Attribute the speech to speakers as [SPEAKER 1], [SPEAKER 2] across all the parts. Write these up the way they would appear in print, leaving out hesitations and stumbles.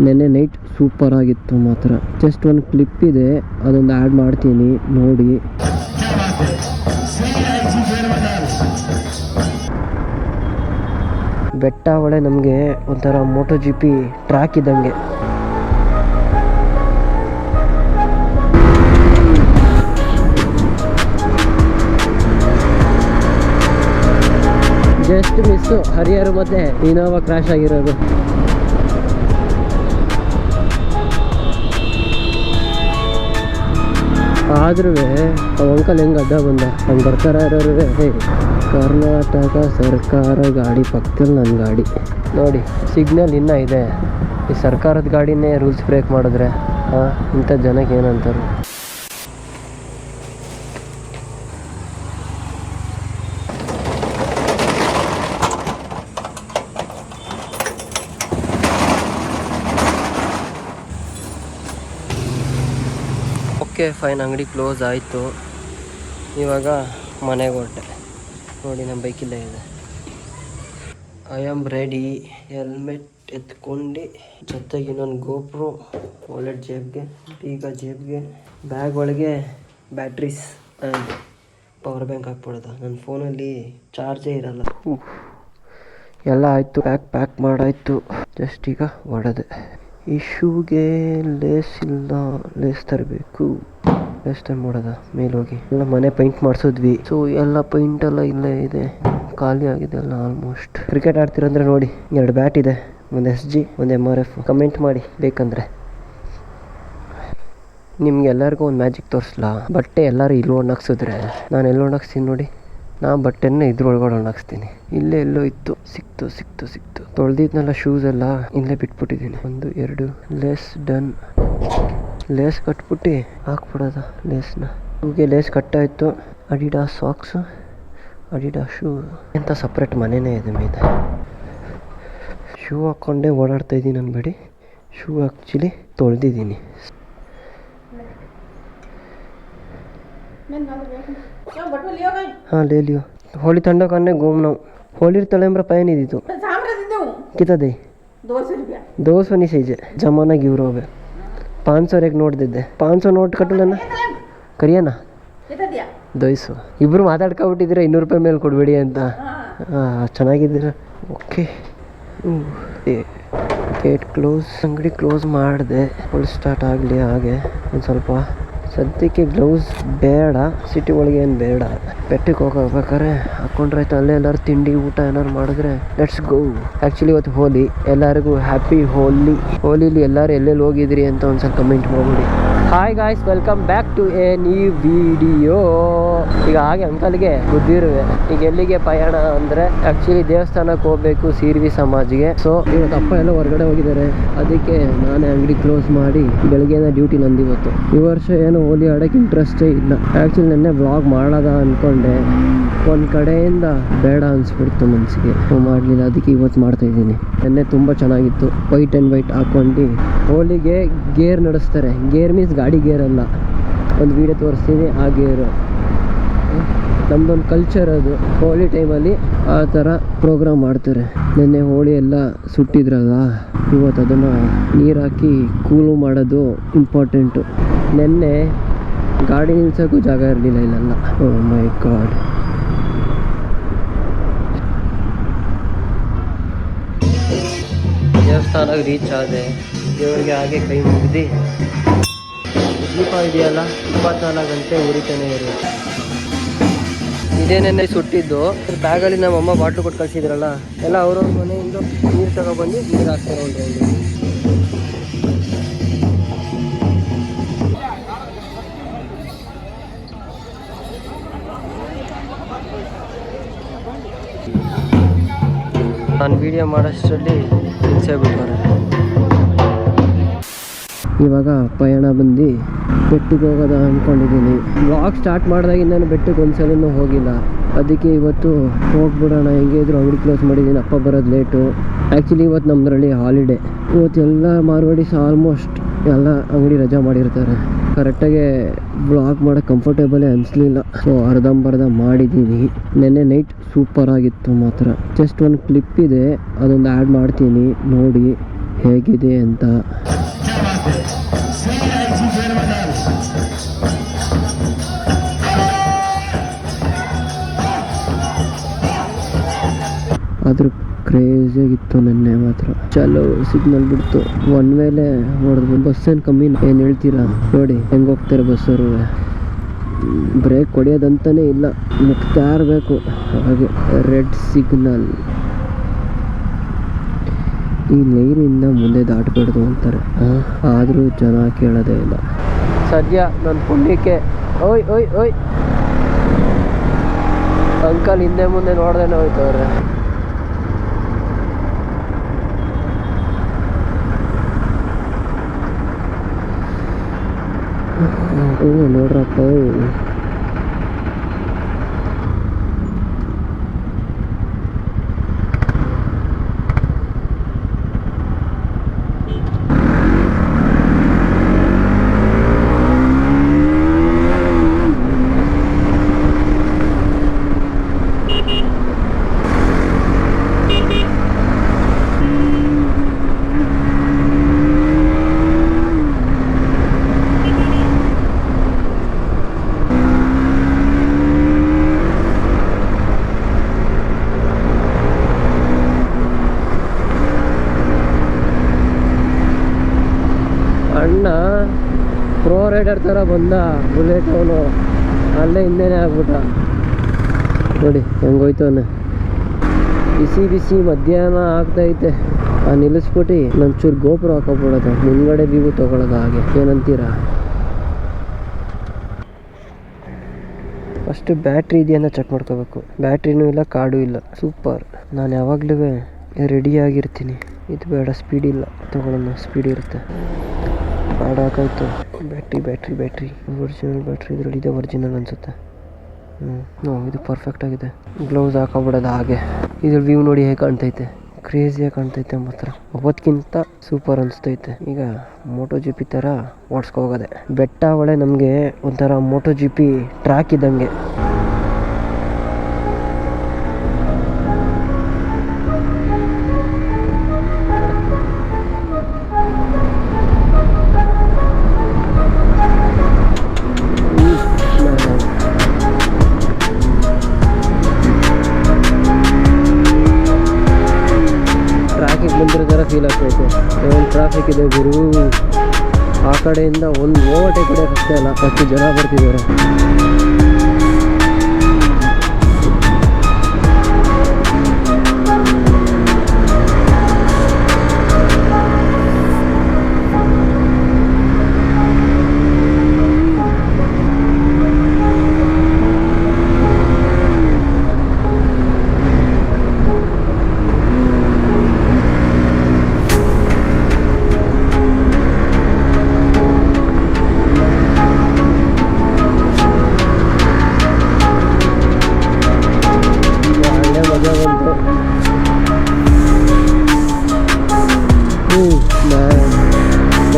[SPEAKER 1] ನೆನ್ನೆ night super ಆಗಿತ್ತು ಮಾತ್ರ. ಜಸ್ಟ್ ಒಂದು ಕ್ಲಿಪ್ ಇದೆ, ಅದೊಂದು ಆ್ಯಡ್ ಮಾಡ್ತೀನಿ ನೋಡಿ. ಬೆಟ್ಟ ಒಳ್ಳೆ ನಮಗೆ ಒಂಥರ ಮೋಟೋ GP ಟ್ರ್ಯಾಕ್ ಇದ್ದಂಗೆ. ಜಸ್ಟ್ ಮಿಸ್ಸು ಹರಿಹರ ಮತ್ತೆ ಇನೋವಾ ಕ್ರ್ಯಾಶ್ ಆಗಿರೋದು. ಆದ್ರೂ ಅಂಕಲ್ ಹೆಂಗೆ ಅಡ್ಡ ಬಂದ ಹಂಗೆ ಬರ್ತಾರ ಇರೋರು. ಕರ್ನಾಟಕ ಸರ್ಕಾರ ಗಾಡಿ ಪಕ್ಕದಲ್ಲಿ ನನ್ನ ಗಾಡಿ ನೋಡಿ. ಸಿಗ್ನಲ್ ಇನ್ನೂ ಇದೆ. ಈ ಸರ್ಕಾರದ ಗಾಡಿನೇ ರೂಲ್ಸ್ ಬ್ರೇಕ್ ಮಾಡಿದ್ರೆ ಇಂಥ ಜನಕ್ಕೆ ಏನಂತಾರೆ. ಓಕೆ ಫೈನ್, ಅಂಗಡಿ ಕ್ಲೋಸ್ ಆಯಿತು. ಇವಾಗ ಮನೆಗೆ ಹೊರಟೆ ನೋಡಿ. ನಮ್ಮ ಬೈಕಿಲ್ಲ ಇದೆ. I am ready. ಹೆಲ್ಮೆಟ್ ಎತ್ಕೊಂಡು ಜೊತೆಗೆ ಇನ್ನೊಂದು ಗೋಪ್ರೋ, ವಾಲೆಟ್ ಜೇಬ್ಗೆ, ಬೀಗ ಜೇಬ್ಗೆ, ಬ್ಯಾಗ್ ಒಳಗೆ ಬ್ಯಾಟ್ರೀಸ್ ಆ್ಯಂಡ್ ಪವರ್ ಬ್ಯಾಂಕ್ ಹಾಕ್ಬಿಡೋದು. ನನ್ನ ಫೋನಲ್ಲಿ ಚಾರ್ಜೇ ಇರಲ್ಲ. ಎಲ್ಲ ಆಯಿತು, ಪ್ಯಾಕ್ ಮಾಡಾಯಿತು. ಜಸ್ಟ್ ಈಗ ಹೊಡೆದೆ. ಈ ಶೂಗೆ ಲೇಸ್ ಇಲ್ಲ, ಲೇಸ್ ತರಬೇಕು. ಲೇಸ್ ಟೈಮ್ ಮಾಡೋದ ಮೇಲೋಗಿ. ಎಲ್ಲ ಮನೆ ಪೈಂಟ್ ಮಾಡಿಸಿದ್ವಿ. ಸೊ ಎಲ್ಲ ಪೈಂಟ್ ಎಲ್ಲ ಇಲ್ಲೇ ಇದೆ, ಖಾಲಿ ಆಗಿದೆ ಎಲ್ಲ ಆಲ್ಮೋಸ್ಟ್. ಕ್ರಿಕೆಟ್ ಆಡ್ತಿರಂದ್ರೆ ನೋಡಿ, 2 ಬ್ಯಾಟ್ ಇದೆ, ಒಂದು SG, ಒಂದು MRF. ಕಮೆಂಟ್ ಮಾಡಿ ಬೇಕಂದರೆ. ನಿಮ್ಗೆಲ್ಲರಿಗೂ ಒಂದು ಮ್ಯಾಜಿಕ್ ತೋರಿಸ್ಲಾ? ಬಟ್ಟೆ ಎಲ್ಲರೂ ಇಲ್ಲಿ ಒಣಗಿಸಿದ್ರೆ ನಾನು ಎಲ್ಲಿ ಒಣಗಿಸ್ತೀನಿ ನೋಡಿ. ನಾ ಬಟ್ಟೆನ ಇದ್ರೊಳಗಡೆ ಒಣಗಿಸ್ತೀನಿ. ಇಲ್ಲೇ ಎಲ್ಲೋ ಇತ್ತು, ಸಿಕ್ತು. ತೊಳೆದಿದ್ನೆಲ್ಲ ಶೂಸ್ ಎಲ್ಲ ಇಲ್ಲೇ ಬಿಟ್ಬಿಟ್ಟಿದ್ದೀನಿ. 1 2 ಲೇಸ್ ಡನ್. ಲೇಸ್ ಕಟ್ಬಿಟ್ಟು ಹಾಕ್ಬಿಡೋದ ಲೇಸ್ನ. ಹೂಗೆ ಲೇಸ್ ಕಟ್ಟಾಯಿತು. ಅಡಿಡಾಸ್ ಸಾಕ್ಸು, ಅಡಿಡಾಸ್ ಶೂ ಅಂತ ಸಪ್ರೇಟ್ ಮನೆಯೇ ಇದೆ ಮೇಲೆ. ಶೂ ಹಾಕ್ಕೊಂಡೇ ಓಡಾಡ್ತಾಯಿದ್ದೀನಿ ಅನ್ಬೇಡಿ. ಶೂ ಆ್ಯಕ್ಚುಲಿ ತೊಳೆದಿದ್ದೀನಿ. हाँ ले लियो. होली ठंडा करने घूमना. होली तलेम्र पैन इदितो कितना दे 200 नहीं सही जमाना गिवर हो 500 एक नोट दे 500 ನೋಟ್ ಕಟ್ಟಲನ ಕರಿಯನ 200. ಇಬ್ರು ಮಾತಾಡ್ಕೊಬಿಟ್ಟಿದ್ದೀರಾ 200 ರೂಪಾಯಿ ಮೇಲೆ ಕೊಡಬೇಡಿ ಅಂತ. ಚೆನ್ನಾಗಿದ್ದೀರಾ? ಓಕೆ. Gate close. ಅಂಗಡಿ ಕ್ಲೋಸ್ ಮಾಡಿದೆ. ಫುಲ್ ಸ್ಟಾರ್ಟ್ ಆಗಲಿ. ಹಾಗೆ ಒಂದು ಸ್ವಲ್ಪ ಸದ್ಯಕ್ಕೆ ಗ್ಲೌಸ್ ಬೇಡ, ಸಿಟಿ ಒಳಗೆ ಏನು ಬೇಡ. ಬೆಟ್ಟಕ್ಕೆ ಹೋಗ್ಬೇಕಾದ್ರೆ ಹಾಕ್ಕೊಂಡ್ರಾಯ್ತು. ಅಲ್ಲೇ ಎಲ್ಲರೂ ತಿಂಡಿ ಊಟ ಏನಾರು ಮಾಡಿದ್ರೆ ಲೆಟ್ಸ್ ಗೋ. ಆ್ಯಕ್ಚುಲಿ ಇವತ್ತು ಹೋಲಿ. ಎಲ್ಲರಿಗೂ ಹ್ಯಾಪಿ ಹೋಲಿ. ಹೋಲಿಲಿ ಎಲ್ಲರೂ ಎಲ್ಲೆಲ್ಲಿ ಹೋಗಿದ್ರಿ ಅಂತ ಒಂದ್ಸಲ ಕಮೆಂಟ್ ಮಾಡ್ಬಿಡಿ. Hi guys, welcome back to a new video. ಈಗ ಹಾಗೆ ಅಂಕಲ್ಗೆ ಬುದ್ಧಿರುವೆ. ಈಗ ಎಲ್ಲಿಗೆ ಪಯಣ ಅಂದರೆ ಆ್ಯಕ್ಚುಲಿ ದೇವಸ್ಥಾನಕ್ಕೆ ಹೋಗಬೇಕು, ಸೀರ್ವಿ ಸಮಾಜ್ಗೆ. ಸೊ ಇವತ್ತು ಅಪ್ಪ ಎಲ್ಲ ಹೊರಗಡೆ ಹೋಗಿದ್ದಾರೆ, ಅದಕ್ಕೆ ನಾನೇ ಅಂಗಡಿ ಕ್ಲೋಸ್ ಮಾಡಿ ಬೆಳಗ್ಗೆನ ಡ್ಯೂಟಿ ನಂದಿವತ್ತು. ಈ ವರ್ಷ ಏನು ಹೋಲಿ ಆಡೋಕ್ಕೆ ಇಂಟ್ರೆಸ್ಟೇ ಇಲ್ಲ. ಆ್ಯಕ್ಚುಲಿ ನೆನ್ನೆ ವ್ಲಾಗ್ ಮಾಡೋದ ಅಂದ್ಕೊಂಡೆ, ಒಂದು ಕಡೆಯಿಂದ ಬೇಡ ಅನಿಸ್ಬಿಡ್ತು ಮನಸ್ಸಿಗೆ, ಮಾಡಲಿಲ್ಲ. ಅದಕ್ಕೆ ಇವತ್ತು ಮಾಡ್ತಾಯಿದ್ದೀನಿ. ನೆನ್ನೆ ತುಂಬ ಚೆನ್ನಾಗಿತ್ತು. ವೈಟ್ ಆ್ಯಂಡ್ ವೈಟ್ ಹಾಕ್ಕೊಂಡು ಹೋಲಿಗೆ ಗೇರ್ ನಡೆಸ್ತಾರೆ. ಗೇರ್ ಮೀನ್ಸ್ ಗಾಡಿ ಗೇರ್ ಅಲ್ಲ. ಒಂದು ವೀಡಿಯೋ ತೋರಿಸ್ತೀನಿ ಆ ಗೇರು. ನಮ್ಮದೊಂದು ಕಲ್ಚರ್ ಅದು. ಹೋಳಿ ಟೈಮಲ್ಲಿ ಆ ಥರ ಪ್ರೋಗ್ರಾಮ್ ಮಾಡ್ತಾರೆ. ನೆನ್ನೆ ಹೋಳಿ ಎಲ್ಲ ಸುಟ್ಟಿದ್ರಲ್ಲ, ಇವತ್ತು ಅದನ್ನು ನೀರು ಹಾಕಿ ಕೂಲು ಮಾಡೋದು ಇಂಪಾರ್ಟೆಂಟು. ನೆನ್ನೆ ಗಾಡಿ ನಿಲ್ಸೋಕ್ಕೂ ಜಾಗ ಇರಲಿಲ್ಲ ಇಲ್ಲೆಲ್ಲ. ಓ ಮೈ ಗಾಡ್. ದೇವಸ್ಥಾನಕ್ಕೆ ರೀಚ್ ಆದೆ. ದೇವರಿಗೆ ಹಾಗೆ ಕೈ ಮುಗಿದು, ದೀಪ ಇದೆಯಲ್ಲ 24 ಗಂಟೆ ಉರಿತಾನೆ ಇರುತ್ತೆ. ಇದೇನೇನೆ ಸುಟ್ಟಿದ್ದು. ಬ್ಯಾಗಲ್ಲಿ ನಮ್ಮ ಅಮ್ಮ ಬಾಟ್ಲು ಕೊಟ್ಟು ಕಳಿಸಿದ್ರಲ್ಲ, ಎಲ್ಲ ಅವ್ರವ್ರ ಮನೆಯಿಂದ ನೀರು ತಗೊಬಂದು ನೀರು ಹಾಕ್ತಾರೆ ಒಂದು ರೌಂಡು. ನಾನು ವಿಡಿಯೋ ಮಾಡೋಷ್ಟರಲ್ಲಿ ಹಿಂಸೆ ಬಿಡ್ತಾರೆ. ಇವಾಗ ಪಯಣ ಬಂದು ಬೆಟ್ಟಕ್ಕೆ ಹೋಗೋದ ಅಂದ್ಕೊಂಡಿದ್ದೀನಿ. ವ್ಲಾಗ್ ಸ್ಟಾರ್ಟ್ ಮಾಡಿದಾಗಿಂದ ನಾನು ಬೆಟ್ಟಕ್ಕೆ ಒಂದ್ಸಲೂ ಹೋಗಿಲ್ಲ. ಅದಕ್ಕೆ ಇವತ್ತು ಹೋಗ್ಬಿಡೋಣ. ಹೆಂಗೆ ಇದ್ರು ಅಂಗಡಿ ಕ್ಲೋಸ್ ಮಾಡಿದ್ದೀನಿ, ಅಪ್ಪ ಬರೋದು ಲೇಟು. ಆ್ಯಕ್ಚುಲಿ ಇವತ್ತು ನಮ್ಮದ್ರಲ್ಲಿ ಹಾಲಿಡೇ. ಇವತ್ತು ಎಲ್ಲ ಮಾರ್ವಾಡೀಸ್ ಆಲ್ಮೋಸ್ಟ್ ಎಲ್ಲ ಅಂಗಡಿ ರಜಾ ಮಾಡಿರ್ತಾರೆ. ಕರೆಕ್ಟಾಗಿ ವ್ಲಾಗ್ ಮಾಡೋಕ್ಕೆ ಕಂಫರ್ಟೇಬಲೇ ಅನಿಸ್ಲಿಲ್ಲ. ಸೊ ಅರ್ಧಂಬರ್ಧ ಮಾಡಿದ್ದೀನಿ. ನೆನ್ನೆ ನೈಟ್ ಸೂಪರ್ ಆಗಿತ್ತು ಮಾತ್ರ. ಜಸ್ಟ್ ಒಂದು ಕ್ಲಿಪ್ ಇದೆ, ಅದೊಂದು ಆ್ಯಡ್ ಮಾಡ್ತೀನಿ ನೋಡಿ. ಹೇಗಿದೆ ಅಂತ. ಆದ್ರೂ ಕ್ರೇಜಿಯಾಗಿತ್ತು ನೆನ್ನೆ ಮಾತ್ರ. ಚಲೋ ಸಿಗ್ನಲ್ ಬಿಡ್ತು, ಒನ್ ವೇಲೆ ಹೊಡೆದು. ಬಸ್ ಏನು ಕಮ್ಮಿ ಏನು ಹೇಳ್ತೀರಾ? ನೋಡಿ ಹೆಂಗೆ ಹೋಗ್ತಾರೆ ಬಸ್ಸವರು. ಬ್ರೇಕ್ ಹೊಡೆಯೋದಂತಾನೆ ಇಲ್ಲ, ಮುಗ್ತಾ ಇರಬೇಕು ಹಾಗೆ. ರೆಡ್ ಸಿಗ್ನಲ್, ಈ ಲೈನಿಂದ ಮುಂದೆ ದಾಟಬಾರ್ದು ಅಂತಾರೆ, ಆದರೂ ಜನ ಕೇಳೋದೇ ಇಲ್ಲ. ಸದ್ಯ ನನ್ನ ಪುಣ್ಯಕ್ಕೆ ಓಯ್ ಓಯ್ ಓಯ್ ಅಂಕಲ್ ಹಿಂದೆ ಮುಂದೆ ನೋಡ್ದೇನೆ ಹೋಯ್ತವ್ರೆ. ನೋಡ್ರಪ್ಪ, ಅಣ್ಣ ಪ್ರೋ ರೈಡರ್ ಥರ ಬಂದ ಬುಲೆಟ್. ಅವನು ಅಲ್ಲೇ ಹಿಂದೆನೇ ಆಗ್ಬಿಟ್ಟ. ನೋಡಿ ಹೆಂಗೋಯ್ತವನೆ. ಬಿಸಿ ಬಿಸಿ ಮಧ್ಯಾಹ್ನ ಆಗ್ತೈತೆ. ನಿಲ್ಲಿಸ್ಬಿಟ್ಟು ನಂಚೂರು ಗೋಪುರ ಹಾಕೋಬಿಡೋದು, ಮುಂದ್ಗಡೆ ವ್ಯೂ ತೊಗೊಳೋದು. ಹಾಗೆ ಏನಂತೀರಾ? ಫಸ್ಟ್ ಬ್ಯಾಟ್ರಿ ಇದೆಯನ್ನ ಚೆಕ್ ಮಾಡ್ಕೋಬೇಕು. ಬ್ಯಾಟ್ರಿನೂ ಇಲ್ಲ, ಕಾರ್ಡು ಇಲ್ಲ. ಸೂಪರ್. ನಾನು ಯಾವಾಗಲೂ ರೆಡಿಯಾಗಿರ್ತೀನಿ. ಇದು ಬೇಡ, ಸ್ಪೀಡ್ ಇಲ್ಲ, ತೊಗೊಳ್ಳೋಣ, ಸ್ಪೀಡ್ ಇರುತ್ತೆ. ಕಾರ್ಡ್ ಹಾಕಾಯ್ತು. ಬ್ಯಾಟ್ರಿ ಒರಿಜಿನಲ್ ಬ್ಯಾಟ್ರಿ ಇದರಲ್ಲಿ ಇದೆ, ಒರಿಜಿನಲ್ ಅನಿಸುತ್ತೆ. ಇದು ಪರ್ಫೆಕ್ಟ್ ಆಗಿದೆ. ಗ್ಲೌಸ್ ಹಾಕೋಬಿಡೋದು ಹಾಗೆ. ಇದ್ರ ವ್ಯೂ ನೋಡಿ ಹೇಗೆ ಕಾಣ್ತೈತೆ, ಕ್ರೇಜಿಯಾಗಿ ಕಾಣ್ತೈತೆ ಮಾತ್ರ. ಅವತ್ತಿಗಿಂತ ಸೂಪರ್ ಅನಿಸ್ತೈತೆ. ಈಗ ಮೋಟೋ ಜಿ ಪಿ ಥರ ಓಡಿಸ್ಕೋಗೋದೆ. ಬೆಟ್ಟ ಒಳ್ಳೆ ನಮಗೆ ಒಂಥರ ಮೋಟೋ ಜಿ ಪಿ ಟ್ರ್ಯಾಕ್ ಇದ್ದಂಗೆ. ಮುಂದಿರೋ ಥರ ಫೀಲ್ ಆಗ್ತೈತೆ. ಏನು ಟ್ರಾಫಿಕ್ ಇದೆ ಗುರು. ಆ ಕಡೆಯಿಂದ ಒಂದು ಓವರ್ಟೇಕ್ ಕಡೆ ಅಷ್ಟೇ ಅಲ್ಲ, ಅಷ್ಟು ಜನ ಬರ್ತಿದ್ದಾರೆ.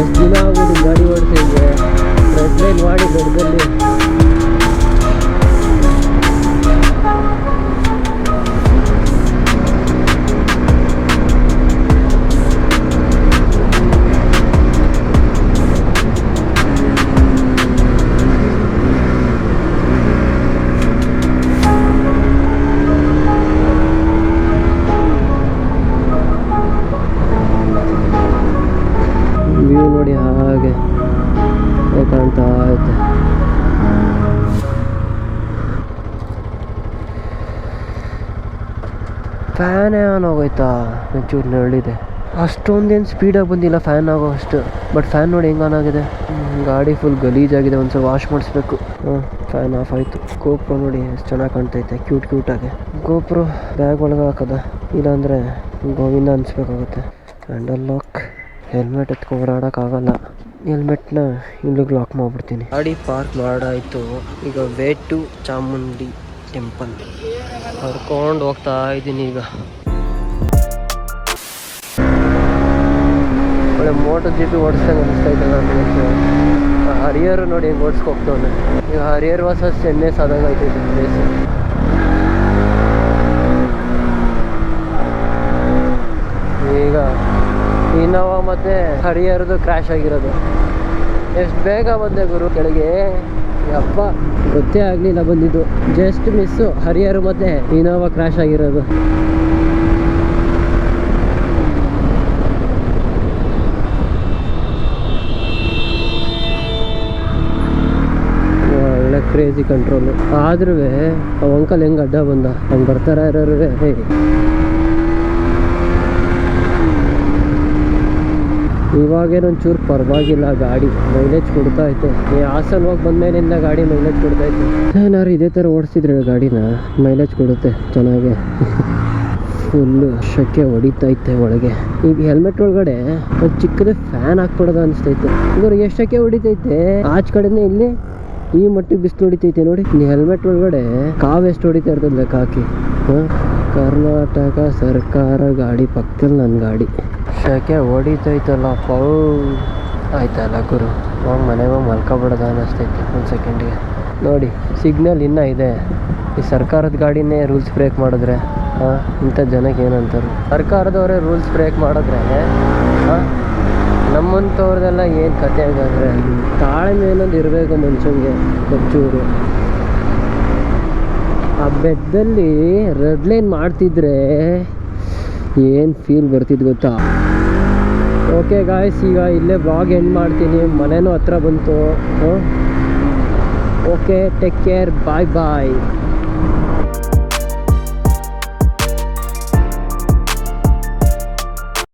[SPEAKER 1] ಎಷ್ಟು ದಿನ ಆಗ್ಬೋದು ಗಾಡಿ ಓಡಿಸಿದ್ರೆ. ರೆಡ್ ಲೈನ್ ಮಾಡಿ ದೊಡ್ಡದಲ್ಲಿ. ವ್ಯೂ ನೋಡಿ ಹಾಗೆ ಕಾಣ್ತಾ ಐತೆ. ಫ್ಯಾನೇ ಆನ್ ಆಗೋಯ್ತಾ? ಒಂಚೂರು ನೆರಳಿದೆ. ಅಷ್ಟೊಂದೇನು ಸ್ಪೀಡಾಗಿ ಬಂದಿಲ್ಲ ಫ್ಯಾನ್ ಆಗೋ ಅಷ್ಟು. ಬಟ್ ಫ್ಯಾನ್ ನೋಡಿ ಹೆಂಗೆ ಆನ್ ಆಗಿದೆ. ಗಾಡಿ ಫುಲ್ ಗಲೀಜಾಗಿದೆ, ಒಂದ್ಸಲ ವಾಶ್ ಮಾಡಿಸ್ಬೇಕು. ಫ್ಯಾನ್ ಆಫ್ ಆಯಿತು. ಗೋಪ್ರೋ ನೋಡಿ ಎಷ್ಟು ಚೆನ್ನಾಗಿ ಕಾಣ್ತೈತೆ, ಕ್ಯೂಟಾಗಿ. ಗೋಪ್ರೋ ಬ್ಯಾಗ್ ಒಳಗೆ ಹಾಕೋದ, ಇಲ್ಲಾಂದರೆ ಗೋವಿಂದ ಅನಿಸ್ಬೇಕಾಗುತ್ತೆ. Handle lock. ಹೆಲ್ಮೆಟ್ ಎತ್ಕೊಂಡು ಓಡಾಡೋಕ್ಕಾಗಲ್ಲ. ಹೆಲ್ಮೆಟ್ನ ಇಲ್ಲಿಗೆ ಲಾಕ್ ಮಾಡಿಬಿಡ್ತೀನಿ. ಗಾಡಿ ಪಾರ್ಕ್ ಮಾಡಾಯಿತು. ಈಗ ವೇ ಟು ಚಾಮುಂಡಿ ಟೆಂಪಲ್ ಕರ್ಕೊಂಡು ಹೋಗ್ತಾ ಇದ್ದೀನಿ. ಈಗ ಒಳ್ಳೆ ಮೋಟೋ ಜಿ ಪಿ ಓಡಿಸ್ದಂಗೆ ಅನಿಸ್ತೈತೆ ನನಗೆ. ಹರಿಯರು ನೋಡಿ ಹೆಂಗೆ ಓಡಿಸ್ಕೋಗ್ತವನೆ. ಈಗ ಹರಿಯರ್ ವರ್ಸಸ್ ಎಣ್ಣೆ ಸಾದಂಗೆ ಆಯ್ತೈತೆ ಪ್ಲೇಸ್. ಈಗ ಇನೋವಾ ಮತ್ತು ಹರಿಯರ್ದು ಕ್ರ್ಯಾಶ್ ಆಗಿರೋದು. ಎಷ್ಟು ಬೇಗ ಬಂದೆ ಗುರು ಕೆಳಗೆ, ಯಪ್ಪ ಗೊತ್ತೇ ಆಗಲಿಲ್ಲ ಬಂದಿದ್ದು. ಜಸ್ಟ್ ಮಿಸ್ಸು ಹರಿಯರ್ ಮತ್ತು ಇನೋವಾ ಕ್ರ್ಯಾಶ್ ಆಗಿರೋದು. ಒಳ್ಳೆ ಕ್ರೇಜಿ ಕಂಟ್ರೋಲು. ಆದ್ರೂ ಅವ ಅಂಕಲ್ ಹೆಂಗೆ ಅಡ್ಡ ಬಂದ, ಹಂಗೆ ಬರ್ತಾರ ಇರೋರು. ಇವಾಗೇನೊಂಚೂರು ಪರವಾಗಿಲ್ಲ, ಗಾಡಿ ಮೈಲೇಜ್ ಕೊಡ್ತಾ ಐತೆ. ಈ ಹಾಸನ ಹೋಗಿ ಬಂದಮೇಲಿಂದ ಗಾಡಿ ಮೈಲೇಜ್ ಕೊಡ್ತಾ ಐತೆ. ಏನಾರು ಇದೇ ಥರ ಓಡಿಸಿದ್ರೆ ಗಾಡಿನ ಮೈಲೇಜ್ ಕೊಡುತ್ತೆ ಚೆನ್ನಾಗೆ. ಫುಲ್ಲು ಶೆಕೆ ಹೊಡಿತೈತೆ ಒಳಗೆ. ಈಗ ಹೆಲ್ಮೆಟ್ ಒಳಗಡೆ ಒಂದು ಚಿಕ್ಕದೇ ಫ್ಯಾನ್ ಹಾಕ್ಬಿಡೋದು ಅನಿಸ್ತೈತೆ. ಇವ್ರಿಗೆ ಎಷ್ಟು ಶೆಕೆ ಹೊಡಿತೈತೆ, ಆಚ್ ಕಡೆನೇ ಇಲ್ಲಿ ಈ ಮಟ್ಟಿಗೆ ಬಿಸಿಲು ಹೊಡಿತೈತೆ ನೋಡಿ. ಹೆಲ್ಮೆಟ್ ಒಳಗಡೆ ಕಾವು ಎಷ್ಟು ಹೊಡಿತಾ ಇರ್ತದೆ ಲೆಕ್ಕ ಹಾಕಿ. ಕರ್ನಾಟಕ ಸರ್ಕಾರ ಗಾಡಿ ಪಕ್ಕದಲ್ಲಿ ನನ್ನ ಗಾಡಿ. ಶೆಕೆ ಹೊಡಿತೈತಲ್ಲ ಪೌ ಆಯ್ತಲ್ಲ ಗುರು. ಹೋಗಿ ಮನೆಗೆ ಹೋಗಿ ಮಲ್ಕೊಬಿಡೋದ ಅನ್ನಿಸ್ತೈತೆ ಒಂದು ಸೆಕೆಂಡಿಗೆ. ನೋಡಿ ಸಿಗ್ನಲ್ ಇನ್ನೂ ಇದೆ. ಈ ಸರ್ಕಾರದ ಗಾಡಿನೇ ರೂಲ್ಸ್ ಬ್ರೇಕ್ ಮಾಡಿದ್ರೆ ಇಂಥ ಜನಕ್ಕೆ ಏನಂತಾರೆ. ಸರ್ಕಾರದವರೇ ರೂಲ್ಸ್ ಬ್ರೇಕ್ ಮಾಡಿದ್ರೆ ನಮ್ಮಂಥವ್ರದೆಲ್ಲ ಏನು ಕತೆ ಹಂಗಾದ್ರೆ. ತಾಳ್ಮೆ ಏನೊಂದು ಇರಬೇಕು ಮನುಷ್ಯನಿಗೆ ಕೊಚ್ಚೂರು. ಆ ಬೆಡ್ದಲ್ಲಿ ರೆಡ್ ಲೈನ್ ಮಾಡ್ತಿದ್ರೆ ಏನು ಫೀಲ್ ಬರ್ತಿದ್ದು ಗೊತ್ತಾ. ಓಕೆ ಗಾಯ್ಸ್, ಈಗ ಇಲ್ಲೇ ಬ್ಲಾಗ್ ಎಂಡ್ ಮಾಡ್ತೀನಿ. ಮನೆಯೂ ಹತ್ರ ಬಂತು. ಓಕೆ, ಟೇಕ್ ಕೇರ್, ಬಾಯ್ ಬಾಯ್.